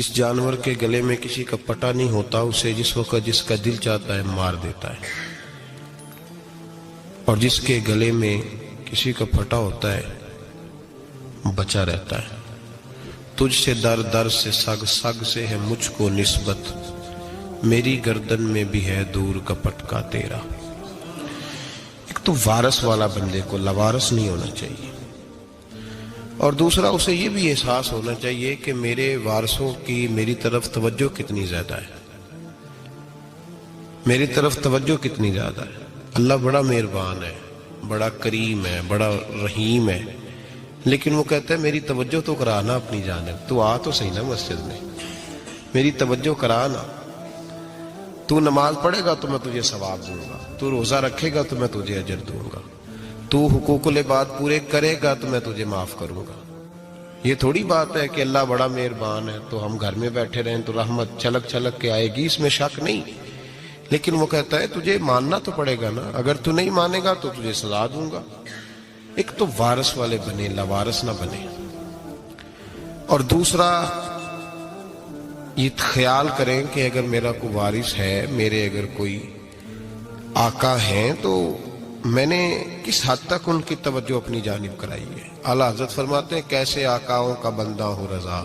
جس جانور کے گلے میں کسی کا پٹا نہیں ہوتا اسے جس وقت جس کا دل چاہتا ہے مار دیتا ہے، اور جس کے گلے میں کسی کا پھٹا ہوتا ہے بچا رہتا ہے۔ تجھ سے در در سے سگ، سگ سے ہے مجھ کو نسبت، میری گردن میں بھی ہے دور کا پٹکا تیرا۔ ایک تو وارث والا بندے کو لوارث نہیں ہونا چاہیے، اور دوسرا اسے یہ بھی احساس ہونا چاہیے کہ میرے وارثوں کی میری طرف توجہ کتنی زیادہ ہے، میری طرف توجہ کتنی زیادہ ہے۔ اللہ بڑا مہربان ہے، بڑا کریم ہے، بڑا رحیم ہے، لیکن وہ کہتا ہے میری توجہ تو کرانا اپنی جانب، تو آ تو صحیح نا مسجد میں، میری توجہ کرانا۔ تو نماز پڑھے گا تو میں تجھے ثواب دوں گا، تو روزہ رکھے گا تو میں تجھے اجر دوں گا، تو حقوق العباد پورے کرے گا تو میں تجھے معاف کروں گا۔ یہ تھوڑی بات ہے کہ اللہ بڑا مہربان ہے تو ہم گھر میں بیٹھے رہیں تو رحمت چھلک چھلک کے آئے گی، اس میں شک نہیں، لیکن وہ کہتا ہے تجھے ماننا تو پڑے گا نا، اگر تو نہیں مانے گا تو تجھے سزا دوں گا۔ ایک تو وارث والے بنے، لوارث نہ بنے، اور دوسرا یہ خیال کریں کہ اگر میرا کوئی وارث ہے، میرے اگر کوئی آقا ہیں، تو میں نے کس حد تک ان کی توجہ اپنی جانب کرائی ہے۔ اعلیٰ حضرت فرماتے ہیں کیسے آقاؤں کا بندہ ہو رضا،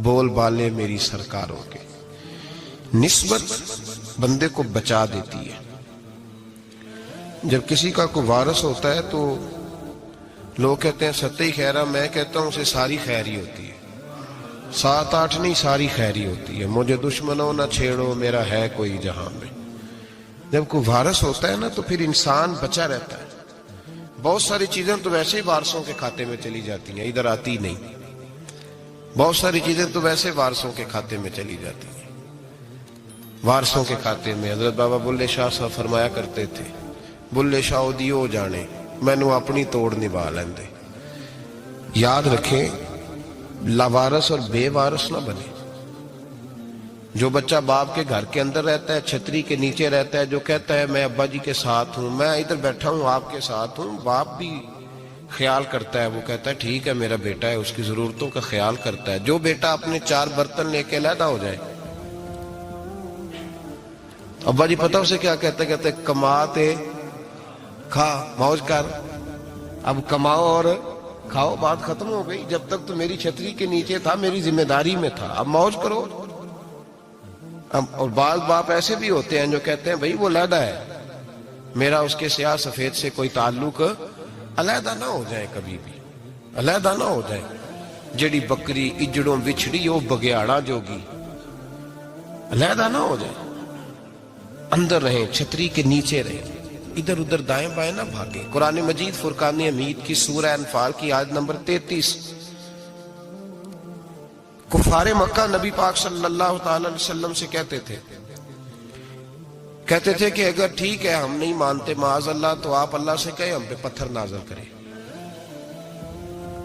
بول بالے میری سرکاروں کے۔ نسبت بندے کو بچا دیتی ہے۔ جب کسی کا کوئی وارث ہوتا ہے تو لوگ کہتے ہیں ستّی خیرہ، میں کہتا ہوں اسے ساری خیر ہی ہوتی ہے، 7-8 نہیں، ساری خیر ہی ہوتی ہے۔ مجھے دشمنوں نہ چھیڑو، میرا ہے کوئی جہاں میں۔ جب کوئی وارث ہوتا ہے نا تو پھر انسان بچا رہتا ہے۔ بہت ساری چیزیں تو ویسے ہی وارثوں کے کھاتے میں چلی جاتی ہیں، ادھر آتی نہیں۔ بہت ساری چیزیں تو ویسے وارثوں کے کھاتے میں چلی جاتی ہیں، وارثوں کے کھاتے میں۔ حضرت بابا بلے شاہ صاحب فرمایا کرتے تھے، بلے شاہ دیو جانے مینوں اپنی توڑ نبھا لیندے۔ یاد رکھیں لاوارث اور بے وارث نہ بنے۔ جو بچہ باپ کے گھر کے اندر رہتا ہے، چھتری کے نیچے رہتا ہے، جو کہتا ہے میں ابا جی کے ساتھ ہوں، میں ادھر بیٹھا ہوں آپ کے ساتھ ہوں، باپ بھی خیال کرتا ہے، وہ کہتا ہے ٹھیک ہے میرا بیٹا ہے، اس کی ضرورتوں کا خیال کرتا ہے۔ جو بیٹا اپنے 4 برتن لے کے علیحدہ ہو جائے، ابا جی پتہ اسے کیا کہتے ہیں کماتے کھا موج کر، اب کماؤ اور کھاؤ، بات ختم ہو گئی۔ جب تک تو میری چھتری کے نیچے تھا، میری ذمہ داری میں تھا، اب موج کرو۔ اور بعض باپ ایسے بھی ہوتے ہیں جو کہتے ہیں بھئی وہ علیحدہ ہے، میرا اس کے سیاہ سفید سے کوئی تعلق، علیحدہ نہ ہو جائے، کبھی بھی علیحدہ نہ ہو جائے۔ جڑی بکری اجڑوں بچھڑی وہ بگیاڑا جوگی، علیحدہ نہ ہو جائے، اندر رہیں، چھتری کے نیچے رہیں، ادھر ادھر دائیں بائیں نہ بھاگیں۔ قرآن مجید فرقان حمید کی سورہ انفال کی آیت نمبر 33، کفار مکہ نبی پاک صلی اللہ تعالی علیہ وسلم سے کہتے تھے کہ اگر ٹھیک ہے ہم نہیں مانتے معاذ اللہ، تو آپ اللہ سے کہیں ہم پہ پتھر نازل کریں،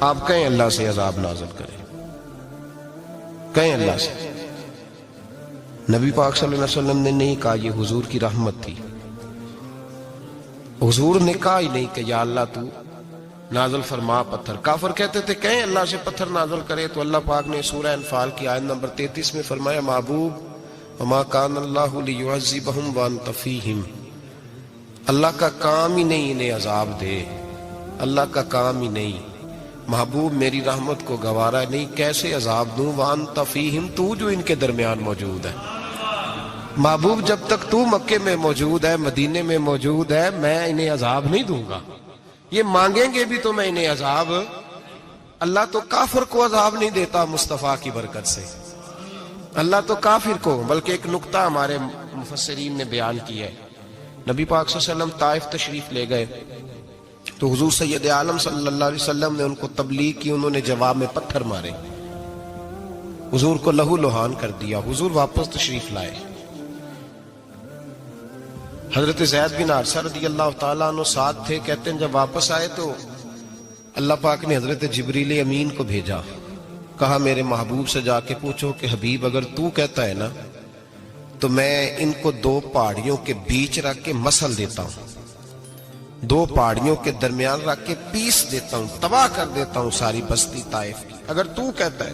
آپ کہیں اللہ سے عذاب نازل کریں، کہیں اللہ سے۔ نبی پاک صلی اللہ علیہ وسلم نے نہیں کہا، یہ حضور کی رحمت تھی، حضور نے کہا ہی نہیں کہ یا اللہ تو نازل فرما پتھر۔ کافر کہتے تھے کہیں اللہ سے پتھر نازل کرے، تو اللہ پاک نے سورہ انفال کی آیت نمبر 33 میں فرمایا محبوب وما کان اللہ لیعذبہم وانت فیہم، اللہ کا کام ہی نہیں انہیں عذاب دے، اللہ کا کام ہی نہیں۔ محبوب میری رحمت کو گوارا نہیں، کیسے عذاب دوں، وانت فیہم، تو جو ان کے درمیان موجود ہے۔ محبوب جب تک تو مکے میں موجود ہے، مدینے میں موجود ہے، میں انہیں عذاب نہیں دوں گا۔ یہ مانگیں گے بھی تو میں انہیں عذاب، اللہ تو کافر کو عذاب نہیں دیتا مصطفیٰ کی برکت سے، اللہ تو کافر کو۔ بلکہ ایک نکتہ ہمارے مفسرین نے بیان کیا ہے، نبی پاک صلی اللہ علیہ وسلم طائف تشریف لے گئے تو حضور سید عالم صلی اللہ علیہ وسلم نے ان کو تبلیغ کی، انہوں نے جواب میں پتھر مارے، حضور کو لہو لہان کر دیا، حضور واپس تشریف لائے۔ حضرت زید بن حارثہ رضی اللہ تعالیٰ عنہ ساتھ تھے، کہتے ہیں جب واپس آئے تو اللہ پاک نے حضرت جبریل امین کو بھیجا، کہا میرے محبوب سے جا کے پوچھو کہ حبیب اگر تو کہتا ہے نا تو میں ان کو 2 پہاڑیوں کے بیچ رکھ کے مسل دیتا ہوں، 2 پہاڑیوں کے درمیان رکھ کے پیس دیتا ہوں، تباہ کر دیتا ہوں ساری بستی طائف کی، اگر تو کہتا ہے۔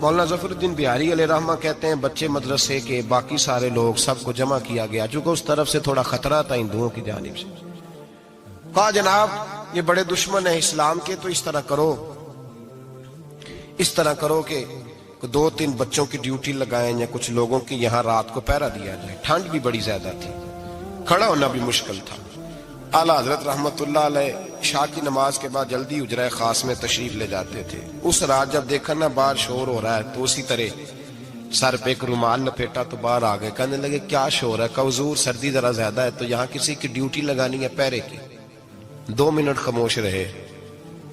مولانا ظفر الدین بہاری علیہ رحمہ کہتے ہیں بچے مدرسے کے باقی سارے لوگ سب کو جمع کیا گیا، چونکہ اس طرف سے تھوڑا خطرہ تھا ہندوؤں کی جانب سے. کہا جناب یہ بڑے دشمن ہیں اسلام کے، تو اس طرح کرو کہ 2-3 بچوں کی ڈیوٹی لگائیں یا کچھ لوگوں کی یہاں رات کو پہرا دیا جائے. ٹھنڈ بھی بڑی زیادہ تھی، کھڑا ہونا بھی مشکل تھا. اعلیٰ حضرت رحمت اللہ علیہ عشاء کی نماز کے بعد جلدی حجرہ خاص میں تشریف لے جاتے تھے. اس رات جب دیکھا نا باہر شور ہو رہا ہے تو اسی طرح سر پہ ایک رومال لپیٹا تو باہر آ گئے. کہنے لگے کیا شور ہے؟ کہ حضور سردی ذرا زیادہ ہے تو یہاں کسی کی ڈیوٹی لگانی ہے پہرے کی. 2 منٹ خاموش رہے،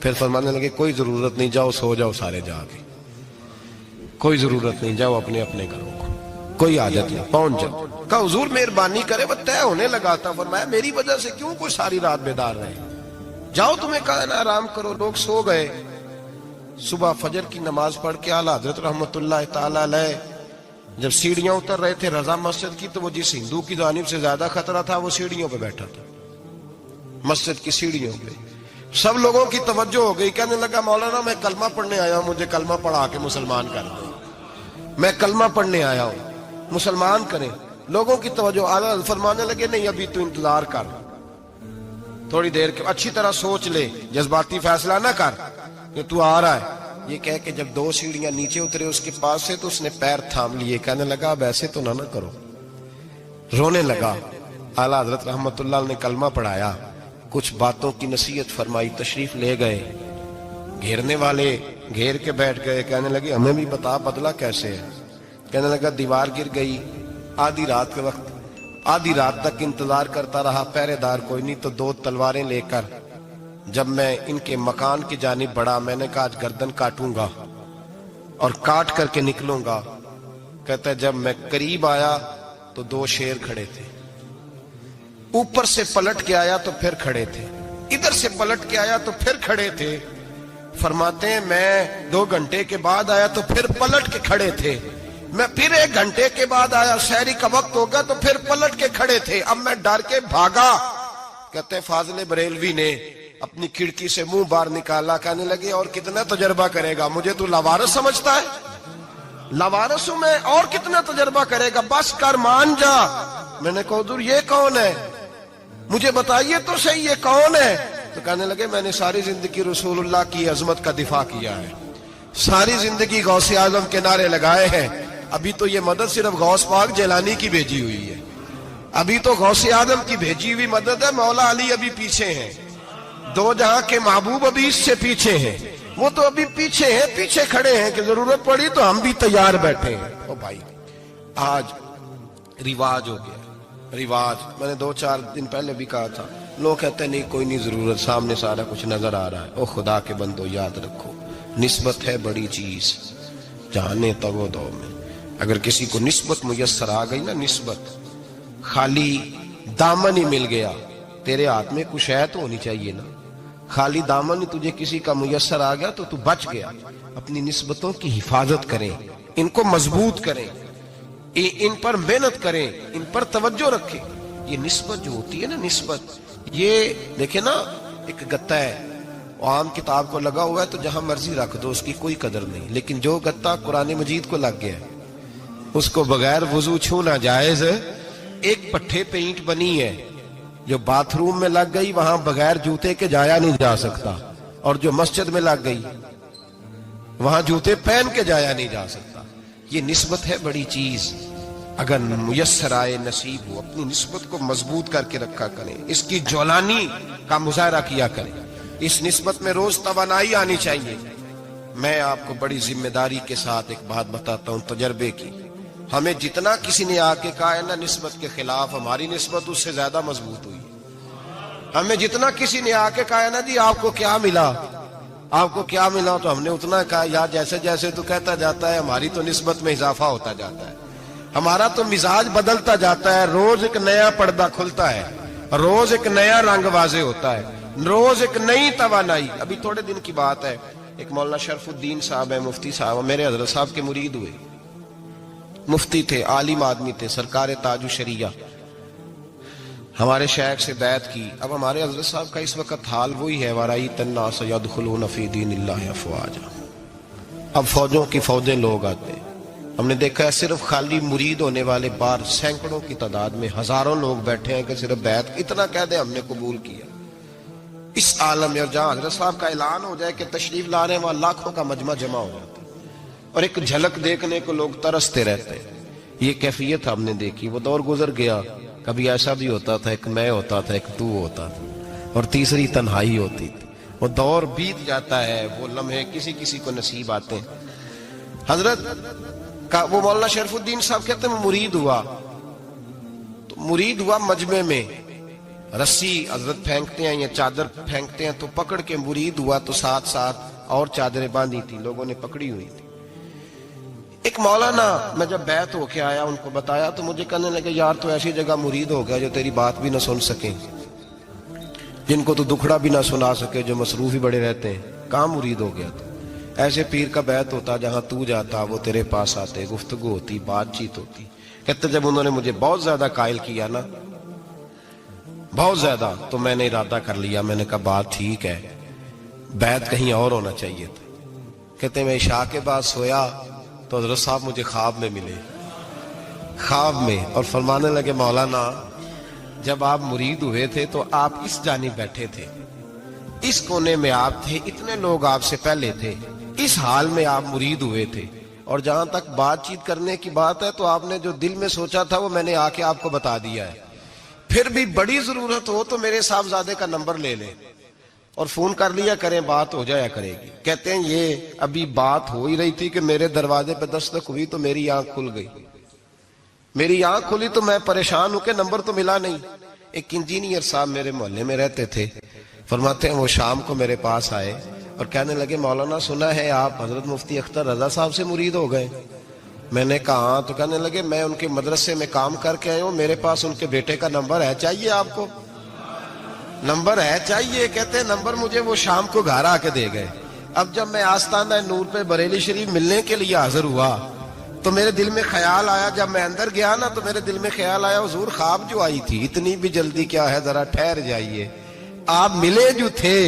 پھر فرمانے لگے کوئی ضرورت نہیں، جاؤ سو جاؤ سارے جا کے، کوئی ضرورت نہیں، جاؤ اپنے اپنے گھروں کو، کوئی حاجت نہیں، پہنچ جاؤ. کہا حضور مہربانی کرے، وہ طے ہونے لگا تھا. فرمایا میری وجہ سے کیوں کوئی ساری رات بیدار رہے؟ جاؤ تمہیں کہا نا آرام کرو. لوگ سو گئے. صبح فجر کی نماز پڑھ کے اعلیٰ حضرت رحمت اللہ تعالی علیہ جب سیڑھیاں اتر رہے تھے رضا مسجد کی، تو وہ جس ہندو کی جانب سے زیادہ خطرہ تھا وہ سیڑھیوں پہ بیٹھا تھا، مسجد کی سیڑھیوں پہ. سب لوگوں کی توجہ ہو گئی. کہنے لگا مولانا میں کلمہ پڑھنے آیا ہوں، مجھے کلمہ پڑھا کے مسلمان کر دیں. میں کلمہ پڑھنے آیا ہوں، مسلمان کریں. لوگوں کی توجہ. اعلیٰ فرمانے لگے نہیں ابھی تو انتظار کر، تھوڑی دیر کے اچھی طرح سوچ لے، جذباتی فیصلہ نہ کر کہ تو آ رہا ہے. یہ کہہ کے جب 2 سیڑھیاں نیچے اترے اس کے پاس سے تو اس نے پیر تھام لیے. کہنے لگا اب ایسے تو نہ کرو، رونے لگا. اعلیٰ حضرت رحمت اللہ نے کلمہ پڑھایا، کچھ باتوں کی نصیحت فرمائی، تشریف لے گئے. گھیرنے والے گھیر کے بیٹھ گئے. کہنے لگے ہمیں بھی بتا بدلہ کیسے ہے؟ کہنے لگا دیوار گر گئی. آدھی رات کے وقت آدھی رات تک انتظار کرتا رہا، پہرے دار کوئی نہیں، تو 2 تلواریں لے کر جب میں ان کے مکان کی جانب بڑھا، میں نے کہا آج گردن کاٹوں گا اور کاٹ کر کے نکلوں گا. کہتا ہے جب میں قریب آیا تو 2 شیر کھڑے تھے. اوپر سے پلٹ کے آیا تو پھر کھڑے تھے، ادھر سے پلٹ کے آیا تو پھر کھڑے تھے. فرماتے ہیں میں 2 گھنٹے کے بعد آیا تو پھر پلٹ کے کھڑے تھے. میں پھر 1 گھنٹے کے بعد آیا، سحری کا وقت ہوگا تو پھر پلٹ کے کھڑے تھے. اب میں ڈر کے بھاگا. کہتے ہیں فاضل بریلوی نے اپنی کھڑکی سے منہ باہر نکالا. کہنے لگے اور کتنا تجربہ کرے گا؟ مجھے تو لاوارث سمجھتا ہے؟ لاوارث ہوں میں، اور کتنا تجربہ کرے گا؟ بس کر، مان جا. میں نے کہا حضور یہ کون ہے؟ مجھے بتائیے تو صحیح یہ کون ہے؟ تو کہنے لگے میں نے ساری زندگی رسول اللہ کی عظمت کا دفاع کیا ہے، ساری زندگی غوث اعظم کے نعرے لگائے ہیں. ابھی تو یہ مدد صرف غوث پاک جیلانی کی بھیجی ہوئی ہے، ابھی تو غوث اعظم کی بھیجی ہوئی مدد ہے. مولا علی ابھی پیچھے ہیں، 2 جہاں کے محبوب ابھی اس سے پیچھے ہیں. وہ تو ابھی پیچھے ہیں، پیچھے کھڑے ہیں کہ ضرورت پڑی تو ہم بھی تیار بیٹھے ہیں. او بھائی آج رواج ہو گیا، رواج. میں نے 2-4 دن پہلے بھی کہا تھا، لوگ کہتے ہیں نہیں کوئی نہیں ضرورت، سامنے سارا کچھ نظر آ رہا ہے. او خدا کے بندو یاد رکھو، نسبت ہے بڑی چیز، جانے تو دو میں. اگر کسی کو نسبت میسر آ گئی نا، نسبت، خالی دامن ہی مل گیا، تیرے ہاتھ میں کچھ ہے تو ہونی چاہیے نا. خالی دامن ہی تجھے کسی کا میسر آ گیا تو بچ گیا. اپنی نسبتوں کی حفاظت کریں، ان کو مضبوط کریں، ان پر محنت کریں، ان پر توجہ رکھیں. یہ نسبت جو ہوتی ہے نا، نسبت، یہ دیکھیں نا ایک گتا ہے، عام کتاب کو لگا ہوا ہے تو جہاں مرضی رکھ دو، اس کی کوئی قدر نہیں. لیکن جو گتا قرآن مجید کو لگ گیا ہے اس کو بغیر وضو چھونا جائز ہے. ایک پٹھے پہ اینٹ بنی ہے، جو باتھ روم میں لگ گئی وہاں بغیر جوتے کے جایا نہیں جا سکتا، اور جو مسجد میں لگ گئی وہاں جوتے پہن کے جایا نہیں جا سکتا. یہ نسبت ہے بڑی چیز. اگر میسر آئے، نصیب ہو، اپنی نسبت کو مضبوط کر کے رکھا کریں، اس کی جولانی کا مظاہرہ کیا کریں. اس نسبت میں روز توانائی آنی چاہیے. میں آپ کو بڑی ذمہ داری کے ساتھ ایک بات بتاتا ہوں تجربے کی. ہمیں جتنا کسی نے آ کے کہا ہے نا نسبت کے خلاف، ہماری نسبت اس سے زیادہ مضبوط ہوئی. ہمیں جتنا کسی نے آ کے کہا ہے نا جی آپ کو کیا ملا، آپ کو کیا ملا، تو ہم نے اتنا کہا یا جیسے جیسے تو کہتا جاتا ہے ہماری تو نسبت میں اضافہ ہوتا جاتا ہے، ہمارا تو مزاج بدلتا جاتا ہے. روز ایک نیا پردہ کھلتا ہے، روز ایک نیا رنگ واضح ہوتا ہے، روز ایک نئی توانائی. ابھی تھوڑے دن کی بات ہے، ایک مولانا شرف الدین صاحب ہے، مفتی صاحب، میرے حضرت صاحب کے مرید ہوئے، مفتی تھے، عالم آدمی تھے، سرکار تاج الشریعہ. ہمارے شیخ سے بیعت کی. اب ہمارے حضرت صاحب کا اس وقت حال وہی ہے، وَرَأَيْتَ النَّاسَ يَدْخُلُونَ فِي دِينِ اللَّهِ أَفْوَاجًا. اب فوجوں کی فوجیں لوگ آتے ہیں. ہم نے دیکھا ہے صرف خالی مرید ہونے والے باہر سینکڑوں کی تعداد میں ہزاروں لوگ بیٹھے ہیں کہ صرف بیعت اتنا کہہ دیں ہم نے قبول کیا. اس عالم میں اور جہاں حضرت صاحب کا اعلان ہو جائے کہ تشریف لا رہے ہیں وہاں لاکھوں کا مجمع جمع ہو جاتا ہے اور ایک جھلک دیکھنے کو لوگ ترستے رہتے ہیں. یہ کیفیت ہم نے دیکھی. وہ دور گزر گیا. کبھی ایسا بھی ہوتا تھا ایک میں ہوتا تھا ایک تو ہوتا تھا اور تیسری تنہائی ہوتی تھی. وہ دور بیت جاتا ہے. وہ لمحے کسی کسی کو نصیب آتے ہیں. حضرت کا وہ مولانا شریف الدین صاحب کہتے ہیں مرید ہوا تو مرید ہوا مجمع میں رسی حضرت پھینکتے ہیں یا چادر پھینکتے ہیں تو پکڑ کے مرید ہوا تو ساتھ ساتھ اور چادریں باندھی تھی لوگوں نے پکڑی ہوئی تھی. ایک مولانا میں جب بیعت ہو کے آیا ان کو بتایا تو مجھے کہنے لگے یار تو ایسی جگہ مرید ہو گیا جو تیری بات بھی نہ سن سکیں, جن کو تو دکھڑا بھی نہ سنا سکے, جو مصروف ہی بڑے رہتے ہیں. کہاں مرید ہو گیا تو ایسے پیر کا بیعت ہوتا جہاں تو جاتا وہ تیرے پاس آتے, گفتگو ہوتی, بات چیت ہوتی. کہتے جب انہوں نے مجھے بہت زیادہ قائل کیا نا بہت زیادہ تو میں نے ارادہ کر لیا. میں نے کہا بات ٹھیک ہے بیعت کہیں اور ہونا چاہیے تھا. کہتے میں عشاء کے بعد سویا تو حضرت صاحب مجھے خواب میں ملے, خواب میں, اور فرمانے لگے مولانا جب آپ مرید ہوئے تھے تو آپ اس جانب بیٹھے تھے, اس کونے میں آپ تھے, اتنے لوگ آپ سے پہلے تھے, اس حال میں آپ مرید ہوئے تھے, اور جہاں تک بات چیت کرنے کی بات ہے تو آپ نے جو دل میں سوچا تھا وہ میں نے آ کے آپ کو بتا دیا ہے. پھر بھی بڑی ضرورت ہو تو میرے صاحبزادے کا نمبر لے لیں اور فون کر لیا کریں, بات ہو جایا کرے گی. کہتے ہیں یہ ابھی بات ہو ہی رہی تھی کہ میرے دروازے پہ دستک ہوئی تو میری آنکھ کھل گئی. میری آنکھ کھلی تو میں پریشان ہوں کہ نمبر تو ملا نہیں. ایک انجینئر صاحب میرے محلے میں رہتے تھے, فرماتے ہیں وہ شام کو میرے پاس آئے اور کہنے لگے مولانا سنا ہے آپ حضرت مفتی اختر رضا صاحب سے مرید ہو گئے. میں نے کہا ہاں. تو کہنے لگے میں ان کے مدرسے میں کام کر کے آیا ہوں, میرے پاس ان کے بیٹے کا نمبر ہے, چاہیے آپ کو؟ نمبر ہے چاہیے. کہتے ہیں نمبر مجھے وہ شام کو گھر آ کے دے گئے. اب جب میں آستانہ نور پہ بریلی شریف ملنے کے لیے حاضر ہوا تو میرے دل میں خیال آیا, جب میں اندر گیا نا تو میرے دل میں خیال آیا حضور خواب جو آئی تھی اتنی بھی جلدی کیا ہے, ذرا ٹھہر جائیے, آپ ملے جو تھے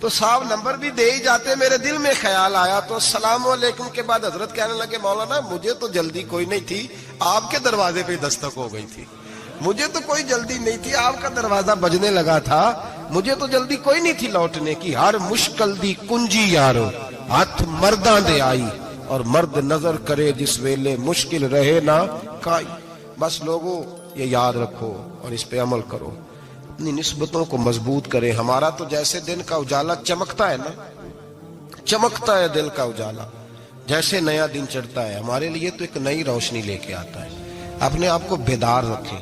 تو صاحب نمبر بھی دے ہی جاتے. میرے دل میں خیال آیا تو السلام علیکم کے بعد حضرت کہنے لگے مولانا مجھے تو جلدی کوئی نہیں تھی, آپ کے دروازے پہ دستک ہو گئی تھی. مجھے تو کوئی جلدی نہیں تھی, آپ کا دروازہ بجنے لگا تھا, مجھے تو جلدی کوئی نہیں تھی لوٹنے کی. ہر مشکل دی کنجی یارو ہاتھ مرداں دے آئی, اور مرد نظر کرے جس ویلے مشکل رہے نہ کائی. بس لوگوں یہ یاد رکھو اور اس پہ عمل کرو, اپنی نسبتوں کو مضبوط کریں. ہمارا تو جیسے دن کا اجالا چمکتا ہے نا, چمکتا ہے دل کا اجالا, جیسے نیا دن چڑھتا ہے ہمارے لیے تو ایک نئی روشنی لے کے آتا ہے. اپنے آپ کو بیدار رکھیں.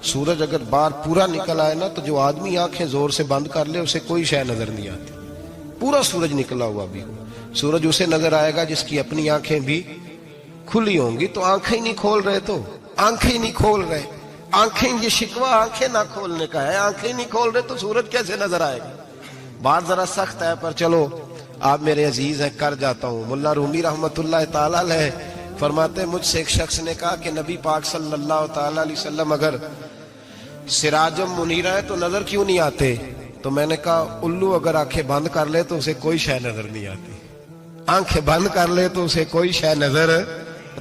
سورج اگر باہر پورا نکل آئے نا تو جو آدمی آنکھیں زور سے بند کر لے اسے کوئی شے نظر نہیں آتی. پورا سورج نکلا ہوا بھی ہو, سورج اسے نظر آئے گا جس کی اپنی آنکھیں بھی کھلی ہوں گی. تو آنکھیں نہیں کھول رہے, تو آنکھیں نہیں کھول رہے, آنکھیں, یہ شکوہ آنکھیں نہ کھولنے کا ہے. آنکھیں نہیں کھول رہے تو سورج کیسے نظر آئے گا؟ بات ذرا سخت ہے پر چلو آپ میرے عزیز ہیں کر جاتا ہوں. ملا رومی رحمت اللہ تعالی علیہ فرماتے ہیں مجھ سے ایک شخص نے کہا کہ نبی پاک صلی اللہ تعالی علیہ وسلم اگر سراجم منیرہ ہے تو نظر کیوں نہیں آتے؟ تو میں نے کہا الو اگر آنکھیں بند کر لے تو اسے کوئی شے نظر نہیں آتی. آنکھیں بند کر لے تو اسے کوئی شے نظر,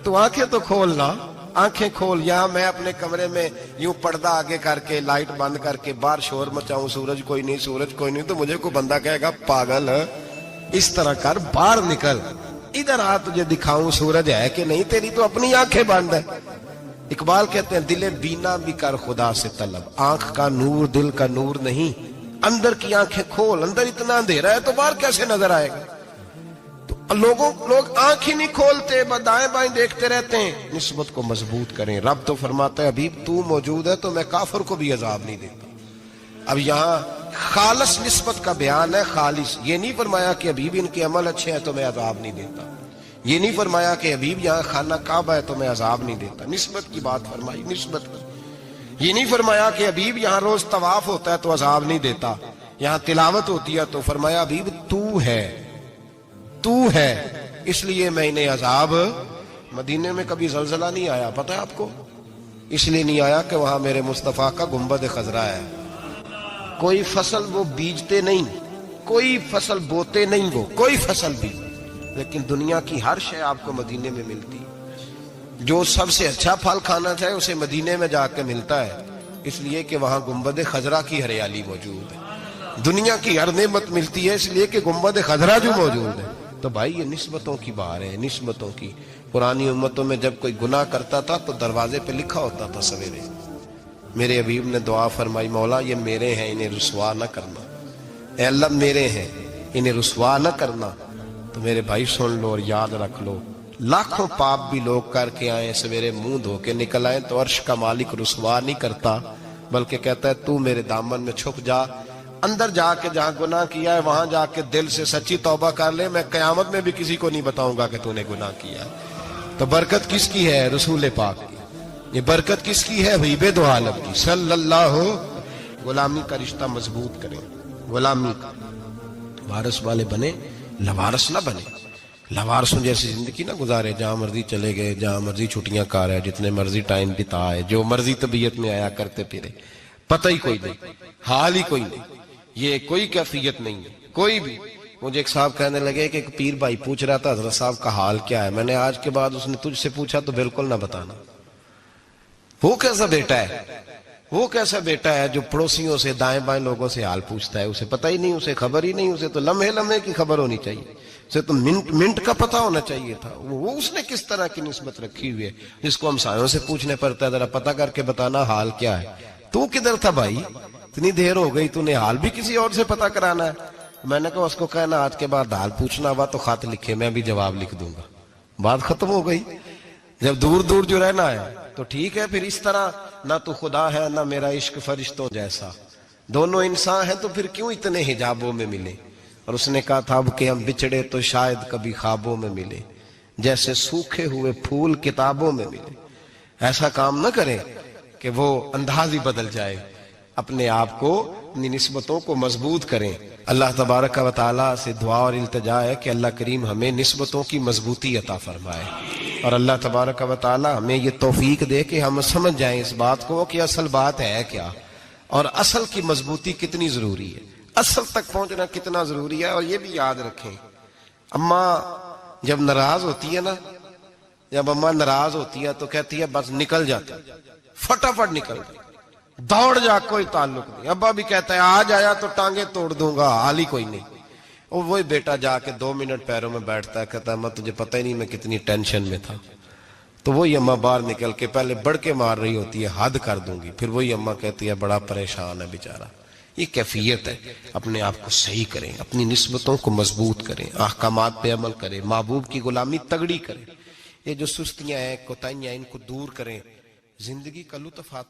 تو آنکھیں تو کھولنا, آنکھیں کھول. یہاں میں اپنے کمرے میں یوں پردہ آگے کر کے لائٹ بند کر کے باہر شور مچاؤں, سورج کوئی نہیں, سورج کوئی نہیں, تو مجھے کوئی بندہ کہے گا پاگل ہے. اس طرح کر, باہر نکل, ادھر آ تجھے دکھاؤں سورج ہے کہ نہیں, تیری تو اپنی آنکھیں بند ہے. اقبال کہتے ہیں دل بینا بھی کر خدا سے طلب, آنکھ کا نور دل کا نور نہیں, اندر کی آنکھیں کھول. اندر اتنا اندھیرا ہے تو باہر کیسے نظر آئے گا؟ تو لوگ آنکھ ہی نہیں کھولتے, دائیں بائیں دیکھتے رہتے ہیں. نسبت کو مضبوط کریں. رب تو فرماتا ہے حبیب تو موجود ہے تو میں کافر کو بھی عذاب نہیں دیتا. اب یہاں خالص نسبت کا بیان ہے, خالص. یہ نہیں فرمایا کہ حبیب ان کے عمل اچھے ہیں تو میں عذاب نہیں دیتا. یہ نہیں فرمایا کہ حبیب یہاں خانہ کعبہ ہے تو میں عذاب نہیں دیتا. نسبت کی بات فرمائی, نسبت کی. یہ نہیں فرمایا کہ حبیب یہاں روز طواف ہوتا ہے تو عذاب نہیں دیتا. یہاں تلاوت ہوتی ہے تو فرمایا حبیب تو ہے, اس لیے میں انہیں عذاب. مدینے میں کبھی زلزلہ نہیں آیا, پتہ ہے آپ کو؟ اس لیے نہیں آیا کہ وہاں میرے مصطفیٰ کا گنبد خضرا ہے. کوئی فصل وہ بیجتے نہیں, کوئی فصل بوتے نہیں, وہ کوئی فصل بھی لیکن دنیا کی ہر شے آپ کو مدینے میں ملتی ہے۔ جو سب سے اچھا پھل کھانا چاہے اسے مدینے میں جا کے ملتا ہے، اس لیے کہ وہاں گنبد خضرا کی ہریالی موجود ہے۔ دنیا کی ہر نعمت ملتی ہے اس لیے کہ گنبد خضرا جو موجود ہے۔ تو بھائی یہ نسبتوں کی بات ہے، نسبتوں کی۔ پرانی امتوں میں جب کوئی گناہ کرتا تھا تو دروازے پہ لکھا ہوتا تھا سویرے، میرے حبیب نے دعا فرمائی، مولا یہ میرے ہیں انہیں رسوا نہ کرنا، اے اللہ میرے ہیں انہیں رسوا نہ کرنا۔ تو میرے بھائی سن لو اور یاد رکھ لو، لاکھوں پاپ بھی لوگ کر کے آئیں، سویرے منہ دھو کے نکل آئیں تو عرش کا مالک رسوا نہیں کرتا، بلکہ کہتا ہے تو میرے دامن میں چھپ جا، اندر جا کے جہاں گناہ کیا ہے وہاں جا کے دل سے سچی توبہ کر لے، میں قیامت میں بھی کسی کو نہیں بتاؤں گا کہ تو نے گناہ کیا ہے۔ تو برکت کس کی ہے؟ رسول پاک کی۔ یہ برکت کس کی ہے؟ حبیب دو عالم کی صلی اللہ۔ غلامی کا رشتہ مضبوط کریں، غلامی کا وارث والے بنے، لوارث نہ بنے۔ لوارثوں جیسی زندگی نہ گزارے، جہاں مرضی چلے گئے، جہاں مرضی چھٹیاں کار ہے، جتنے مرضی ٹائم بتائے، جو مرضی طبیعت میں آیا کرتے پھرے، پتہ ہی کوئی نہیں، حال ہی کوئی نہیں، یہ کوئی کیفیت نہیں ہے کوئی بھی۔ مجھے ایک صاحب کہنے لگے کہ ایک پیر بھائی پوچھ رہا تھا حضرت صاحب کا حال کیا ہے، میں نے آج کے بعد اس نے تجھ سے پوچھا تو بالکل نہ بتانا۔ وہ کیسا بیٹا ہے، وہ کیسا بیٹا ہے جو پڑوسیوں سے دائیں بائیں لوگوں سے حال پوچھتا ہے، اسے پتہ ہی نہیں، اسے خبر ہی نہیں، اسے تو لمحے لمحے کی خبر ہونی چاہیے، اسے تو منٹ منٹ کا پتہ ہونا چاہیے تھا۔ وہ اس نے کس طرح کی نسبت رکھی ہوئی ہے جس کو ہم سایوں سے پوچھنے پڑتا ہے، ذرا پتہ کر کے بتانا حال کیا ہے۔ تو کدھر تھا بھائی، اتنی دیر ہو گئی، تو نے حال بھی کسی اور سے پتہ کرانا ہے۔ میں نے کہا اس کو کہنا آج کے بعد حال پوچھنا ہوا تو خط لکھے، میں بھی جواب لکھ دوں گا، بات ختم ہو گئی۔ جب دور دور جو رہنا ہے تو ٹھیک ہے، پھر اس طرح نہ تو خدا ہے نہ میرا عشق فرشتوں جیسا، دونوں انسان ہیں تو پھر کیوں اتنے حجابوں میں ملے۔ اور اس نے کہا تھا اب کہ ہم بچھڑے تو شاید کبھی خوابوں میں ملے، جیسے سوکھے ہوئے پھول کتابوں میں ملے۔ ایسا کام نہ کریں کہ وہ انداز ہی بدل جائے، اپنے آپ کو، اپنی نسبتوں کو مضبوط کریں۔ اللہ تبارک و تعالیٰ سے دعا اور التجا ہے کہ اللہ کریم ہمیں نسبتوں کی مضبوطی عطا فرمائے، اور اللہ تبارک و تعالیٰ ہمیں یہ توفیق دے کہ ہم سمجھ جائیں اس بات کو کہ اصل بات ہے کیا، اور اصل کی مضبوطی کتنی ضروری ہے، اصل تک پہنچنا کتنا ضروری ہے۔ اور یہ بھی یاد رکھیں، اماں جب ناراض ہوتی ہے نا، جب اماں ناراض ہوتی ہے تو کہتی ہے بس نکل جاتا، فٹافٹ نکل جاتا، دوڑ جا، کوئی تعلق نہیں۔ ابا بھی کہتا ہے آج آیا تو ٹانگیں توڑ دوں گا، حال ہی کوئی نہیں۔ اور وہی بیٹا جا کے 2 منٹ پیروں میں بیٹھتا ہے، کہتا ہے اماں تجھے پتہ ہی نہیں میں کتنی ٹینشن میں تھا۔ تو وہی اماں باہر نکل کے پہلے بڑھ کے مار رہی ہوتی ہے حد کر دوں گی، پھر وہی اماں کہتی ہے بڑا پریشان ہے بیچارہ۔ یہ کیفیت ہے، اپنے آپ کو صحیح کریں، اپنی نسبتوں کو مضبوط کریں، احکامات پہ عمل کریں، محبوب کی غلامی تگڑی کریں، یہ جو سستیاں ہیں کوتاہیاں ہیں ان کو دور کریں، زندگی کا لطف